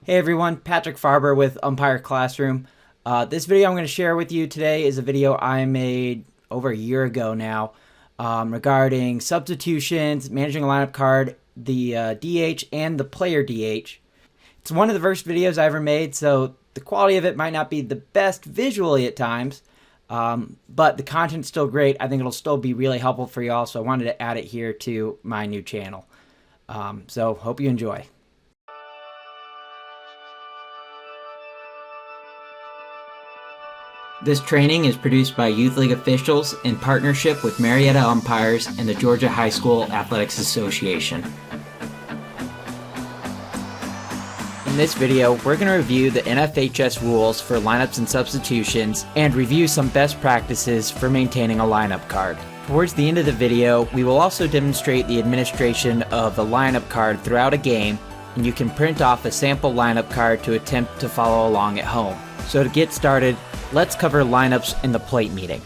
Hey everyone, Patrick Farber with Umpire Classroom. This video I'm going to share with you today is a video I made over a year ago now regarding substitutions, managing a lineup card, the DH, and the player DH. It's one of the first videos I ever made, so the quality of it might not be the best visually at times, but the content's still great. I think it'll still be really helpful for y'all, so I wanted to add it here to my new channel. So hope you enjoy. This training is produced by Youth League officials in partnership with Marietta Umpires and the Georgia High School Athletics Association. In this video, we're going to review the NFHS rules for lineups and substitutions and review some best practices for maintaining a lineup card. Towards the end of the video, we will also demonstrate the administration of the lineup card throughout a game, and you can print off a sample lineup card to attempt to follow along at home. So to get started, let's cover lineups in the plate meeting.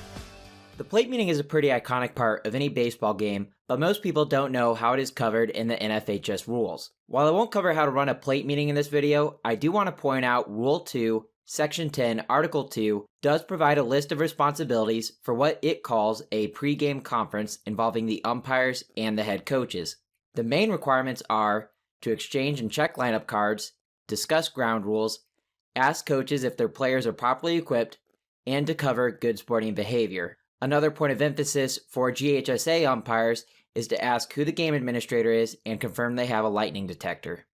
The plate meeting is a pretty iconic part of any baseball game, but most people don't know how it is covered in the NFHS rules. While I won't cover how to run a plate meeting in this video, I do want to point out Rule 2, Section 10, Article 2 does provide a list of responsibilities for what it calls a pregame conference involving the umpires and the head coaches. The main requirements are to exchange and check lineup cards, discuss ground rules, ask coaches if their players are properly equipped, and to cover good sporting behavior. Another point of emphasis for GHSA umpires is to ask who the game administrator is and confirm they have a lightning detector.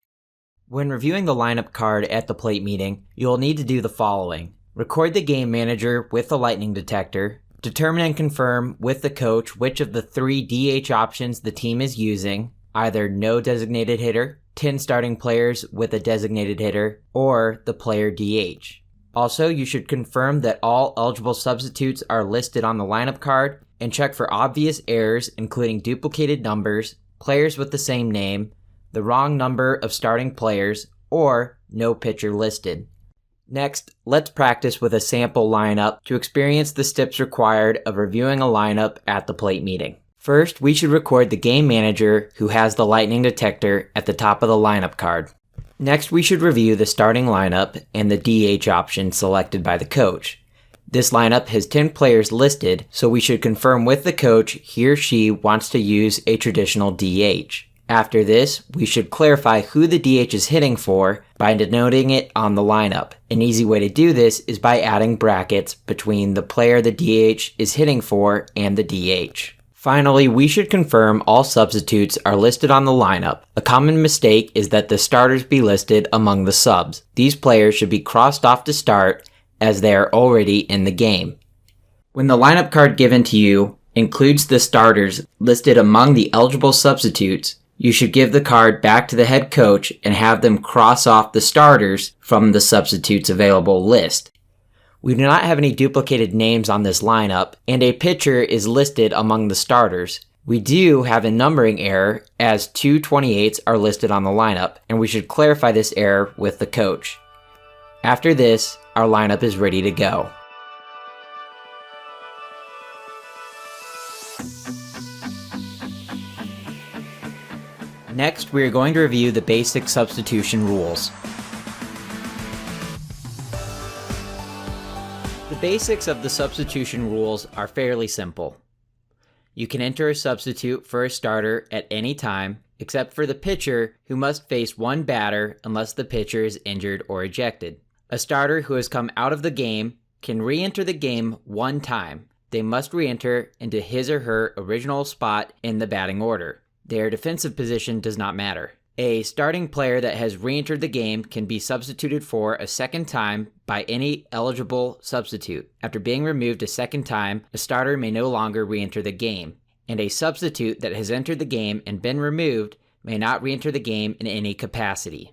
When reviewing the lineup card at the plate meeting, you'll need to do the following. Record the game manager with the lightning detector, determine and confirm with the coach which of the 3 DH options the team is using, either no designated hitter, 10 starting players with a designated hitter, or the player DH. Also, you should confirm that all eligible substitutes are listed on the lineup card and check for obvious errors including duplicated numbers, players with the same name, the wrong number of starting players, or no pitcher listed. Next, let's practice with a sample lineup to experience the steps required of reviewing a lineup at the plate meeting. First, we should record the game manager who has the lightning detector at the top of the lineup card. Next, we should review the starting lineup and the DH option selected by the coach. This lineup has 10 players listed, so we should confirm with the coach he or she wants to use a traditional DH. After this, we should clarify who the DH is hitting for by denoting it on the lineup. An easy way to do this is by adding brackets between the player the DH is hitting for and the DH. Finally, we should confirm all substitutes are listed on the lineup. A common mistake is that the starters be listed among the subs. These players should be crossed off to start as they are already in the game. When the lineup card given to you includes the starters listed among the eligible substitutes, you should give the card back to the head coach and have them cross off the starters from the substitutes available list. We do not have any duplicated names on this lineup, and a pitcher is listed among the starters. We do have a numbering error, as 2 28s are listed on the lineup, and we should clarify this error with the coach. After this, our lineup is ready to go. Next, we are going to review the basic substitution rules. The basics of the substitution rules are fairly simple. You can enter a substitute for a starter at any time, except for the pitcher, who must face one batter unless the pitcher is injured or ejected. A starter who has come out of the game can re-enter the game one time. They must re-enter into his or her original spot in the batting order. Their defensive position does not matter. A starting player that has re-entered the game can be substituted for a second time by any eligible substitute. After being removed a second time, a starter may no longer re-enter the game, and a substitute that has entered the game and been removed may not re-enter the game in any capacity.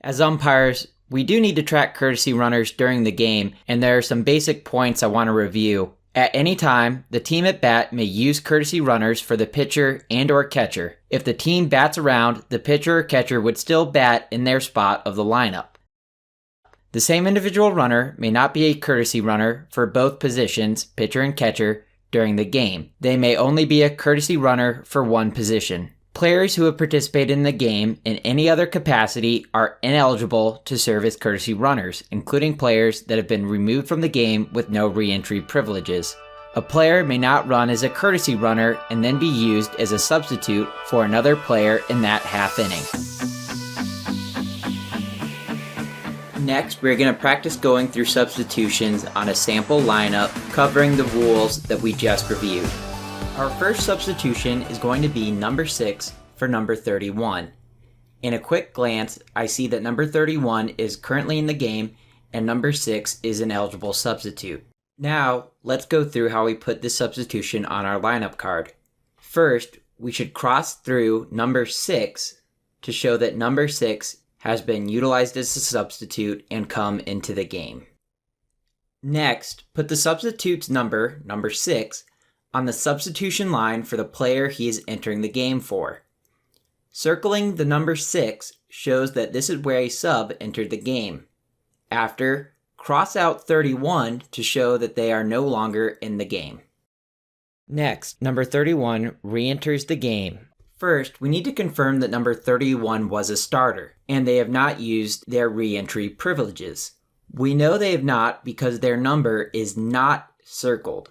As umpires, we do need to track courtesy runners during the game, and there are some basic points I want to review. At any time, the team at bat may use courtesy runners for the pitcher and or catcher. If the team bats around, the pitcher or catcher would still bat in their spot of the lineup. The same individual runner may not be a courtesy runner for both positions, pitcher and catcher, during the game. They may only be a courtesy runner for one position. Players who have participated in the game in any other capacity are ineligible to serve as courtesy runners, including players that have been removed from the game with no re-entry privileges. A player may not run as a courtesy runner and then be used as a substitute for another player in that half inning. Next, we're going to practice going through substitutions on a sample lineup covering the rules that we just reviewed. Our first substitution is going to be number 6 for number 31. In a quick glance, I see that number 31 is currently in the game and number 6 is an eligible substitute. Now, let's go through how we put this substitution on our lineup card. First, we should cross through number 6 to show that number 6 has been utilized as a substitute and come into the game. Next, put the substitute's number 6, on the substitution line for the player he is entering the game for. Circling the number 6 shows that this is where a sub entered the game. After, cross out 31 to show that they are no longer in the game. Next, number 31 re-enters the game. First, we need to confirm that number 31 was a starter, and they have not used their re-entry privileges. We know they have not because their number is not circled.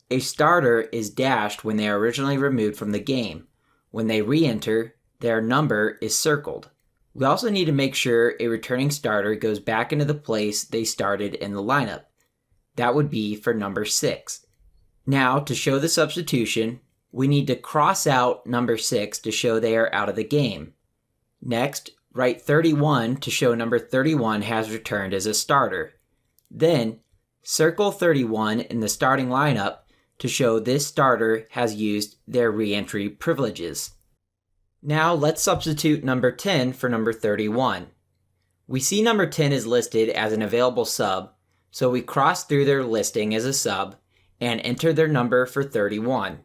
A starter is dashed when they are originally removed from the game. When they re-enter, their number is circled. We also need to make sure a returning starter goes back into the place they started in the lineup. That would be for number 6. Now, to show the substitution, we need to cross out number 6 to show they are out of the game. Next, write 31 to show number 31 has returned as a starter. Then, circle 31 in the starting lineup to show this starter has used their re-entry privileges. Now let's substitute number 10 for number 31. We see number 10 is listed as an available sub, so we cross through their listing as a sub and enter their number for 31.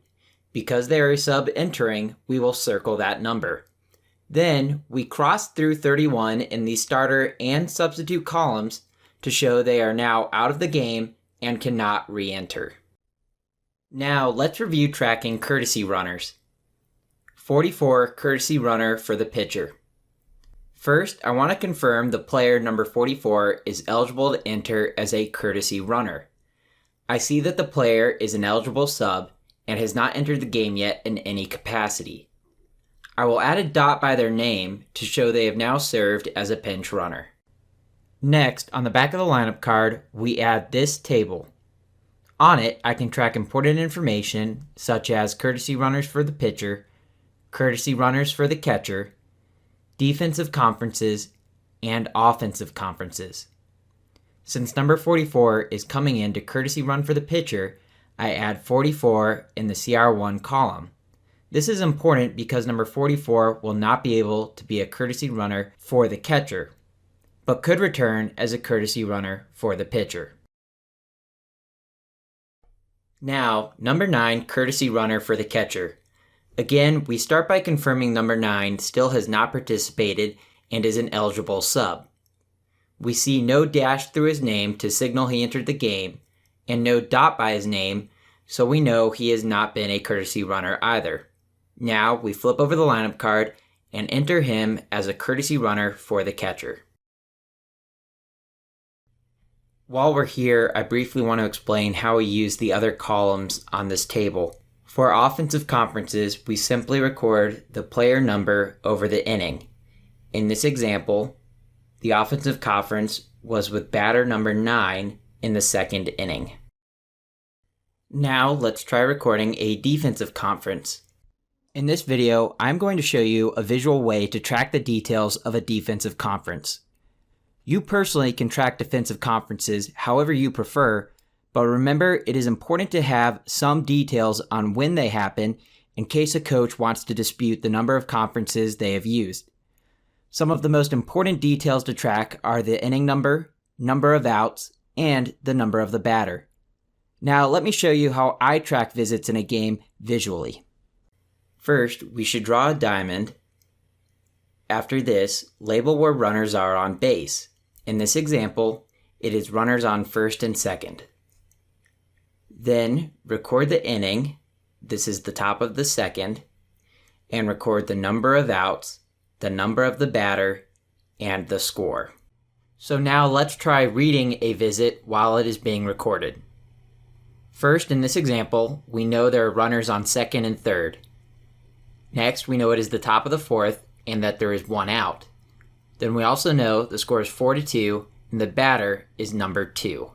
Because they are a sub entering, we will circle that number. Then we cross through 31 in the starter and substitute columns to show they are now out of the game and cannot re-enter. Now let's review tracking courtesy runners. 44 courtesy runner for the pitcher. First, I want to confirm the player number 44 is eligible to enter as a courtesy runner. I see that the player is an eligible sub and has not entered the game yet in any capacity. I will add a dot by their name to show they have now served as a pinch runner. Next, on the back of the lineup card, we add this table. On it, I can track important information such as courtesy runners for the pitcher, courtesy runners for the catcher, defensive conferences, and offensive conferences. Since number 44 is coming in to courtesy run for the pitcher, I add 44 in the CR1 column. This is important because number 44 will not be able to be a courtesy runner for the catcher, but could return as a courtesy runner for the pitcher. Now, number 9 courtesy runner for the catcher. Again, we start by confirming number 9 still has not participated and is an eligible sub. We see no dash through his name to signal he entered the game, and no dot by his name, so we know he has not been a courtesy runner either. Now, we flip over the lineup card and enter him as a courtesy runner for the catcher. While we're here, I briefly want to explain how we use the other columns on this table. For offensive conferences, we simply record the player number over the inning. In this example, the offensive conference was with batter number 9 in the second inning. Now let's try recording a defensive conference. In this video, I'm going to show you a visual way to track the details of a defensive conference. You personally can track defensive conferences however you prefer, but remember it is important to have some details on when they happen in case a coach wants to dispute the number of conferences they have used. Some of the most important details to track are the inning number, number of outs, and the number of the batter. Now let me show you how I track visits in a game visually. First, we should draw a diamond. After this, label where runners are on base. In this example, it is runners on first and second. Then, record the inning. This is the top of the second. and record the number of outs, the number of the batter, and the score. So now let's try reading a visit while it is being recorded. First, in this example, we know there are runners on second and third. Next, we know it is the top of the fourth and that there is one out. Then we also know the score is 4-2 and the batter is number 2.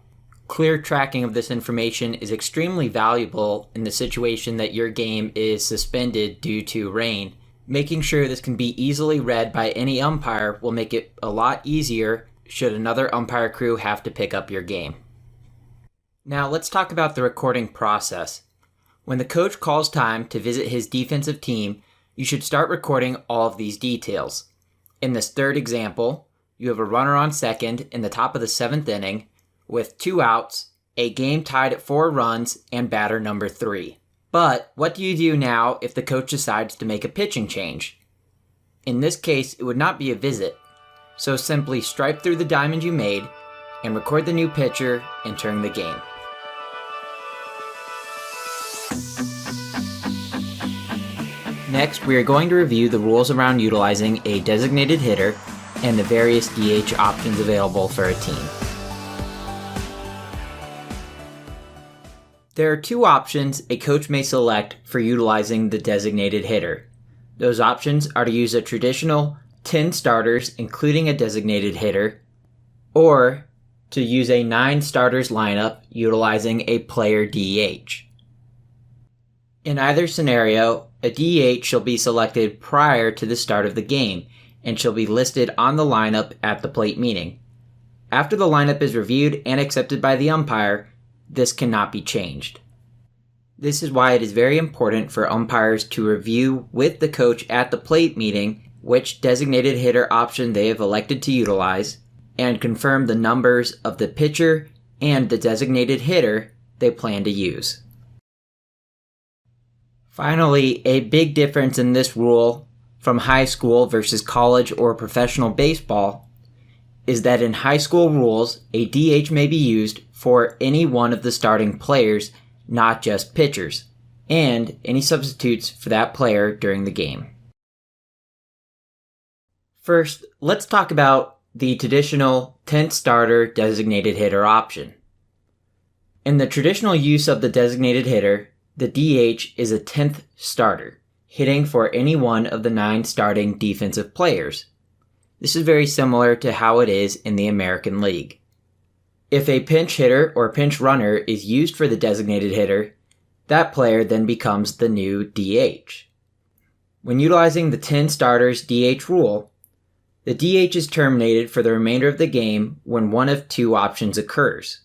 Clear tracking of this information is extremely valuable in the situation that your game is suspended due to rain. Making sure this can be easily read by any umpire will make it a lot easier should another umpire crew have to pick up your game. Now let's talk about the recording process. When the coach calls time to visit his defensive team, you should start recording all of these details. In this third example, you have a runner on second in the top of the 7th inning with 2 outs, a game tied at 4 runs, and batter number 3. But what do you do now if the coach decides to make a pitching change? In this case, it would not be a visit. So simply stripe through the diamond you made and record the new pitcher entering the game. Next, we are going to review the rules around utilizing a designated hitter and the various DH options available for a team. There are 2 options a coach may select for utilizing the designated hitter. Those options are to use a traditional 10 starters including a designated hitter, or to use a 9 starters lineup utilizing a player DH. In either scenario, a DH shall be selected prior to the start of the game and shall be listed on the lineup at the plate meeting. After the lineup is reviewed and accepted by the umpire, this cannot be changed. This is why it is very important for umpires to review with the coach at the plate meeting which designated hitter option they have elected to utilize, and confirm the numbers of the pitcher and the designated hitter they plan to use. Finally, a big difference in this rule from high school versus college or professional baseball is that in high school rules, a DH may be used for any one of the starting players, not just pitchers, and any substitutes for that player during the game. First, let's talk about the traditional 10th starter designated hitter option. In the traditional use of the designated hitter, the DH is a 10th starter, hitting for any one of the 9 starting defensive players. This is very similar to how it is in the American League. If a pinch hitter or pinch runner is used for the designated hitter, that player then becomes the new DH. When utilizing the 10 starters DH rule, the DH is terminated for the remainder of the game when one of 2 options occurs.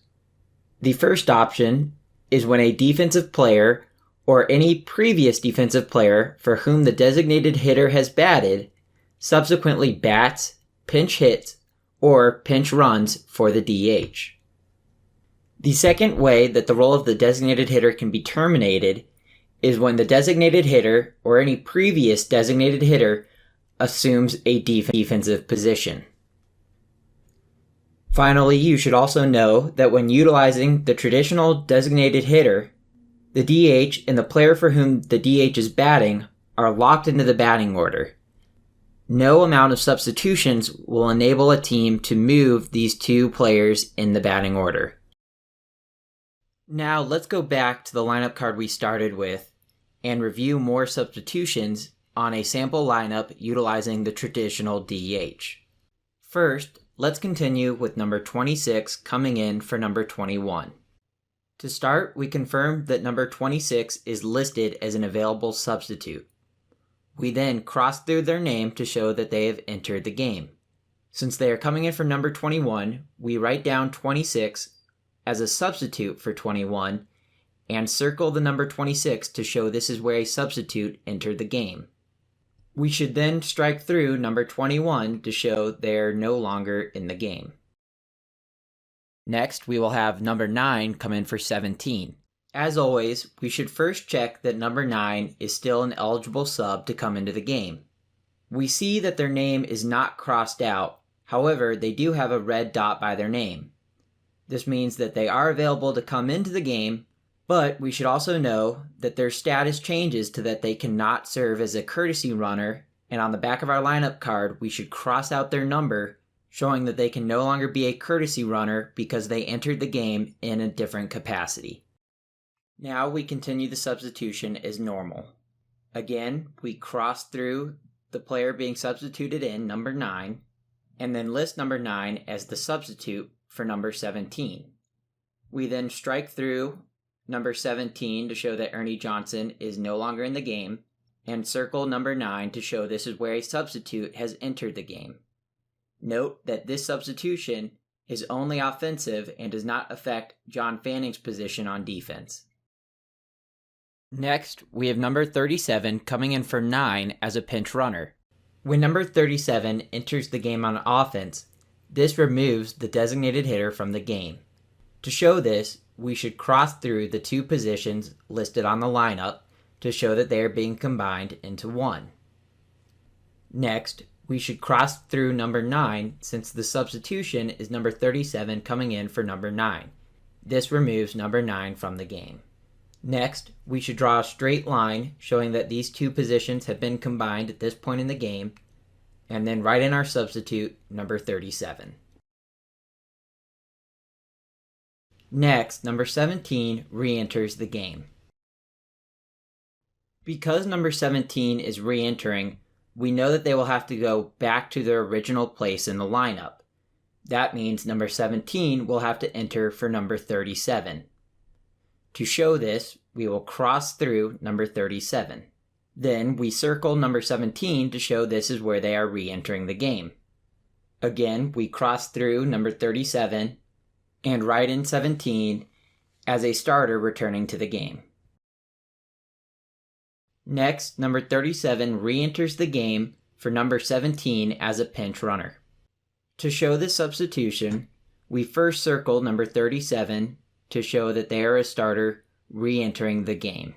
The first option is when a defensive player or any previous defensive player for whom the designated hitter has batted subsequently bats, pinch hits, or pinch runs for the DH. The second way that the role of the designated hitter can be terminated is when the designated hitter or any previous designated hitter assumes a defensive position. Finally, you should also know that when utilizing the traditional designated hitter, the DH and the player for whom the DH is batting are locked into the batting order. No amount of substitutions will enable a team to move these 2 players in the batting order. Now let's go back to the lineup card we started with and review more substitutions on a sample lineup utilizing the traditional DH. First, let's continue with number 26 coming in for number 21. To start, we confirm that number 26 is listed as an available substitute. We then cross through their name to show that they have entered the game. Since they are coming in for number 21, we write down 26 as a substitute for 21 and circle the number 26 to show this is where a substitute entered the game. We should then strike through number 21 to show they're no longer in the game. Next, we will have number 9 come in for 17. As always, we should first check that number 9 is still an eligible sub to come into the game. We see that their name is not crossed out, however, they do have a red dot by their name. This means that they are available to come into the game, But we should also know that their status changes to that they cannot serve as a courtesy runner, and on the back of our lineup card we should cross out their number, showing that they can no longer be a courtesy runner because they entered the game in a different capacity. Now we continue the substitution as normal. Again, we cross through the player being substituted in, number 9, and then list number 9 as the substitute for number 17. We then strike through number 17 to show that Ernie Johnson is no longer in the game, and circle number 9 to show this is where a substitute has entered the game. Note that this substitution is only offensive and does not affect John Fanning's position on defense. Next, we have number 37 coming in for 9 as a pinch runner. When number 37 enters the game on offense, this removes the designated hitter from the game. To show this, we should cross through the 2 positions listed on the lineup to show that they are being combined into one. Next, we should cross through number 9 since the substitution is number 37 coming in for number 9. This removes number 9 from the game. Next, we should draw a straight line showing that these 2 positions have been combined at this point in the game, and then write in our substitute, number 37. Next, number 17 re-enters the game. Because number 17 is re-entering, we know that they will have to go back to their original place in the lineup. That means number 17 will have to enter for number 37. To show this, we will cross through number 37. Then we circle number 17 to show this is where they are re-entering the game. Again, we cross through number 37 and write in 17 as a starter returning to the game. Next, number 37 re-enters the game for number 17 as a pinch runner. To show this substitution, we first circle number 37 to show that they are a starter re-entering the game.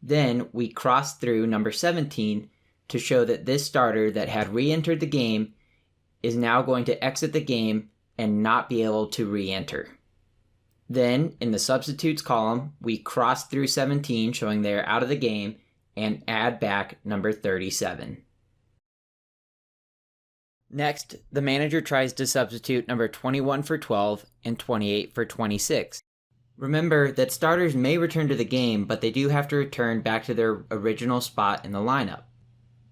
Then we cross through number 17 to show that this starter that had re-entered the game is now going to exit the game and not be able to re-enter. Then, in the substitutes column, we cross through 17 showing they are out of the game and add back number 37. Next, the manager tries to substitute number 21 for 12 and 28 for 26. Remember that starters may return to the game, but they do have to return back to their original spot in the lineup.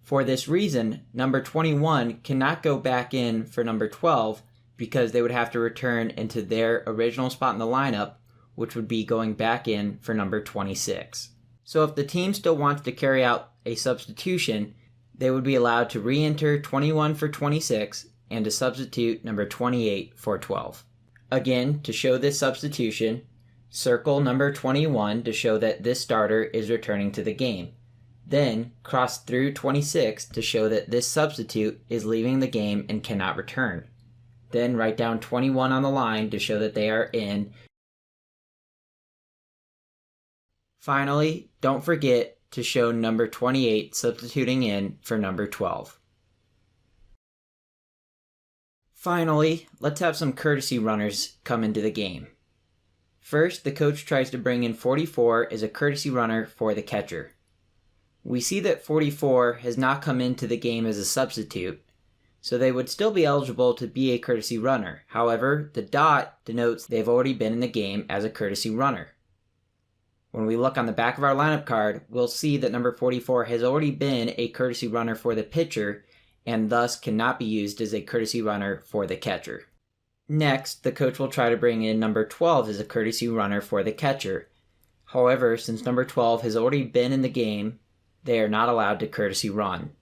For this reason, number 21 cannot go back in for number 12 because they would have to return into their original spot in the lineup, which would be going back in for number 26. So if the team still wants to carry out a substitution, they would be allowed to re-enter 21 for 26 and to substitute number 28 for 12. Again, to show this substitution, circle number 21 to show that this starter is returning to the game. Then cross through 26 to show that this substitute is leaving the game and cannot return. Then write down 21 on the line to show that they are in. Finally, don't forget to show number 28 substituting in for number 12. Finally, let's have some courtesy runners come into the game. First, the coach tries to bring in 44 as a courtesy runner for the catcher. We see that 44 has not come into the game as a substitute, so they would still be eligible to be a courtesy runner. However, the dot denotes they've already been in the game as a courtesy runner. When we look on the back of our lineup card, we'll see that number 44 has already been a courtesy runner for the pitcher and thus cannot be used as a courtesy runner for the catcher. Next, the coach will try to bring in number 12 as a courtesy runner for the catcher. However, since number 12 has already been in the game, they are not allowed to courtesy run.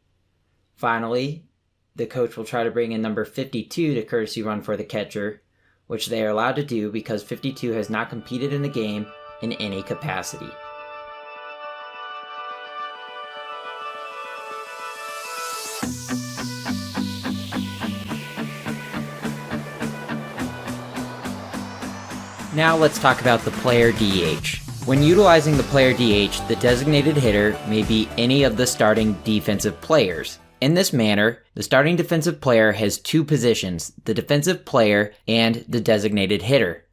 Finally, the coach will try to bring in number 52 to courtesy run for the catcher, which they are allowed to do because 52 has not competed in the game in any capacity. Now let's talk about the player DH. When utilizing the player DH, the designated hitter may be any of the starting defensive players. In this manner, the starting defensive player has 2 positions, the defensive player and the designated hitter.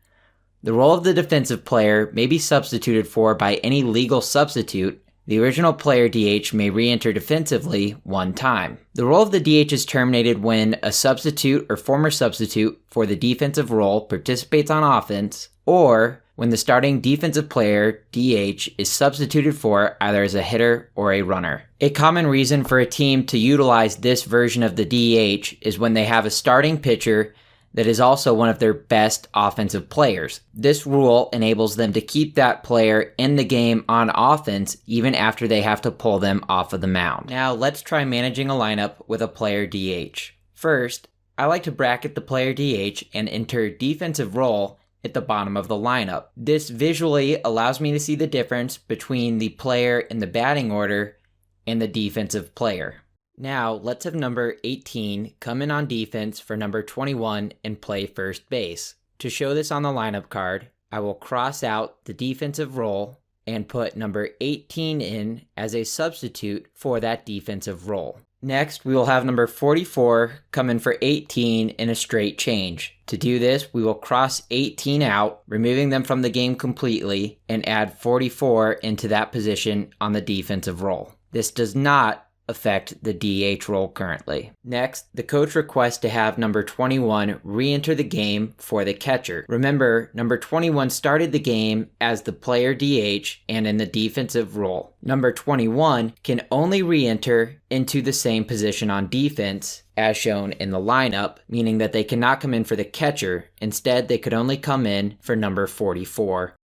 The role of the defensive player may be substituted for by any legal substitute. The original player DH may re-enter defensively one time. The role of the DH is terminated when a substitute or former substitute for the defensive role participates on offense, or when the starting defensive player DH is substituted for either as a hitter or a runner. A common reason for a team to utilize this version of the DH is when they have a starting pitcher that is also one of their best offensive players. This rule enables them to keep that player in the game on offense even after they have to pull them off of the mound. Now let's try managing a lineup with a player DH. First, I like to bracket the player DH and enter defensive role at the bottom of the lineup. This visually allows me to see the difference between the player in the batting order and the defensive player. Now, let's have number 18 come in on defense for number 21 and play first base. To show this on the lineup card, I will cross out the defensive role and put number 18 in as a substitute for that defensive role. Next, we will have number 44 come in for 18 in a straight change. To do this, we will cross 18 out, removing them from the game completely, and add 44 into that position on the defensive role. This does not affect the DH role currently. Next, the coach requests to have number 21 re-enter the game for the catcher. Remember, number 21 started the game as the player DH and in the defensive role. Number 21 can only re-enter into the same position on defense as shown in the lineup, meaning that they cannot come in for the catcher. Instead, they could only come in for number 44.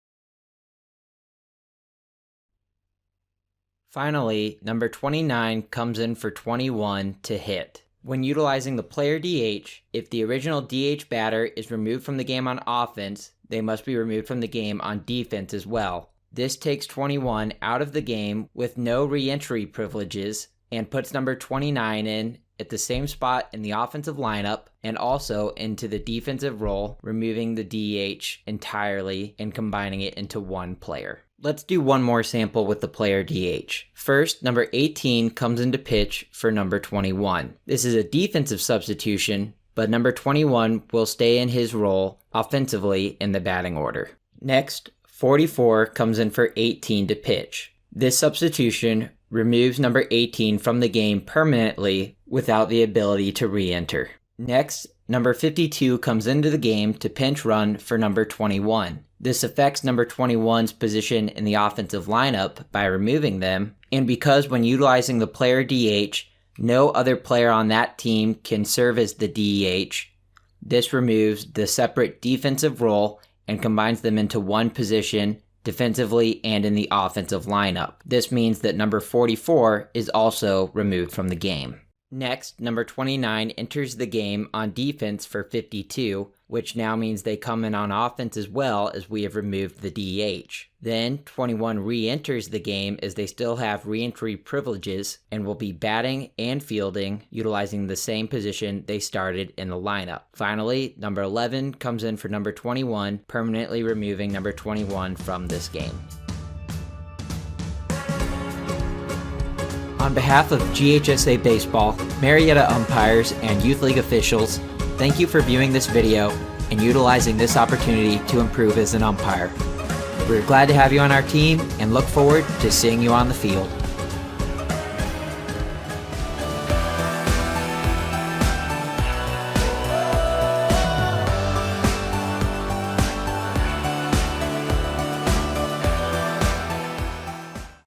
Finally, number 29 comes in for 21 to hit. When utilizing the player DH, if the original DH batter is removed from the game on offense, they must be removed from the game on defense as well. This takes 21 out of the game with no re-entry privileges and puts number 29 in at the same spot in the offensive lineup and also into the defensive role, removing the DH entirely and combining it into one player. Let's do one more sample with the player DH. First, number 18 comes into pitch for number 21. This is a defensive substitution, but number 21 will stay in his role offensively in the batting order. Next, 44 comes in for 18 to pitch. This substitution removes number 18 from the game permanently without the ability to re-enter. Next, number 52 comes into the game to pinch run for number 21. This affects number 21's position in the offensive lineup by removing them, and because when utilizing the player DH, no other player on that team can serve as the DH, this removes the separate defensive role and combines them into one position defensively and in the offensive lineup. This means that number 44 is also removed from the game. Next, number 29 enters the game on defense for 52, which now means they come in on offense as well as we have removed the DH. Then 21 re-enters the game as they still have re-entry privileges and will be batting and fielding, utilizing the same position they started in the lineup. Finally, number 11 comes in for number 21, permanently removing number 21 from this game. On behalf of GHSA Baseball, Marietta umpires, and Youth League officials, thank you for viewing this video and utilizing this opportunity to improve as an umpire. We're glad to have you on our team and look forward to seeing you on the field.